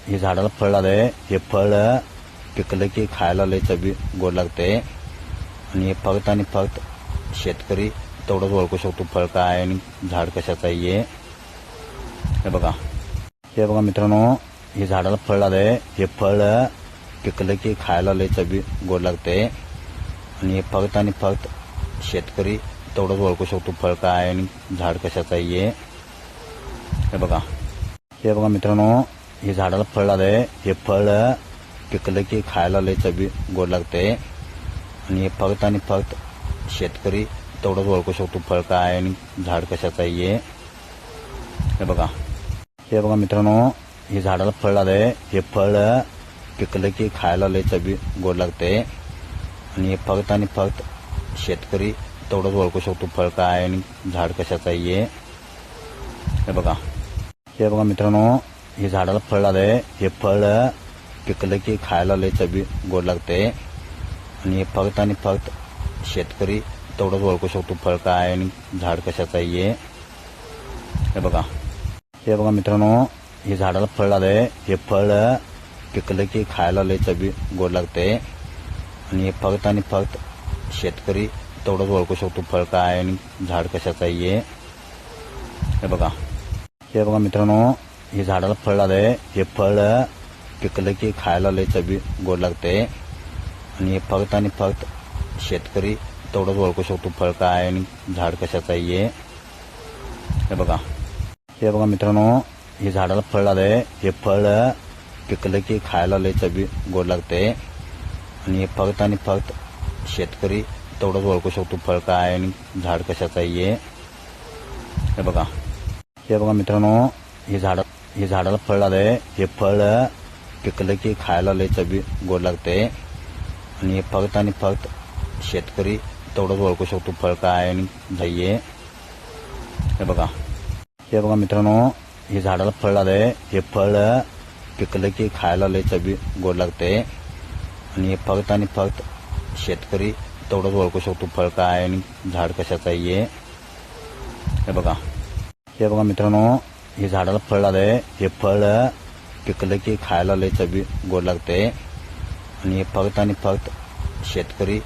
हे झाडाला फळ आलंय. हे फळ पिकलं की खायला लय चवी गोड लागते आणि हे फक्त आणि फक्त शेतकरी तेवढंच ओळखू शकतो फळ काय आहे आणि झाड कशाचं आहे. हे बघा मित्रांनो, हे झाडाला फळ आलंय. हे फळ पिकलं की खायला लय चवी गोड लागते आणि हे फक्त आणि फक्त शेतकरी तेवढंच ओळखू शकतो फळ काय आहे आणि झाड कशाचं आहे. हे बघा मित्रांनो, हे झाडाला फळ आलंय. हे फळ पिकलं की खायला लय चवी गोड लागते आणि हे फक्त आणि फक्त शेतकरी तेवढंच ओळखू शकतो फळ काय आहे आणि झाड कशाचं आहे. हे बघा मित्रांनो, हे झाडाला फळ आलंय. हे फळ पिकलं की खायला लय चवी गोड लागते आणि हे फक्त आणि फक्त शेतकरी तेवढंच ओळखू शकतो फळ काय आहे आणि झाड कशाचं आहे. हे बघा मित्रांनो, हे झाडाला फळ आलंय. हे फळ पिकलं की खायला लय चवी गोड लागते आणि हे फक्त आणि फक्त शेतकरी तेवढंच ओळखू शकतो फळ काय आहे आणि झाड कशाचं आहे. हे बघा मित्रांनो, हे झाडाला फळ आलंय. हे फळ पिकलं की खायला लय चवी गोड लागते आणि हे फक्त आणि फक्त शेतकरी तेवढंच ओळखू शकतो फळ काय आहे आणि झाड कशाचं आहे. हे बघा मित्रांनो, हे झाडाला फळ आलंय. हे फळ पिकलं की खायला लय चवी गोड लागते आणि हे फक्त आणि फक्त शेतकरी तेवढंच ओळखू शकतो फळ काय आहे आणि झाड कशाचं आहे. हे बघा मित्रांनो, हे झाडाला फळ आलंय. हे फळ पिकलं की खायला लय चवी गोड लागते आणि हे फक्त आणि फक्त शेतकरी तेवढंच ओळखू शकतो फळ काय आहे आणि झाड कशाचं आहे. हे बघा मित्रांनो, हे झाडाला फळ आलंय. हे फळ पिकलं की खायला लय चवी गोड लागते आणि हे फक्त आणि फक्त शेतकरी तेवढंच ओळखू शकतो फळ काय आहे आणि झाड आहे. हे बघा मित्रांनो, हे झाडाला फळ आलंय. हे फळ पिकलं की खायला लय चवी गोड लागते आणि हे फक्त आणि फक्त शेतकरी तेवढंच ओळखू शकतो फळ काय आहे आणि झाड कशाचं आहे. हे बघा मित्रांनो, हे झाडाला फळ आलंय. हे फळ पिकलं की खायला लय चवी गोड लागते आणि हे फक्त आणि फक्त शेतकरी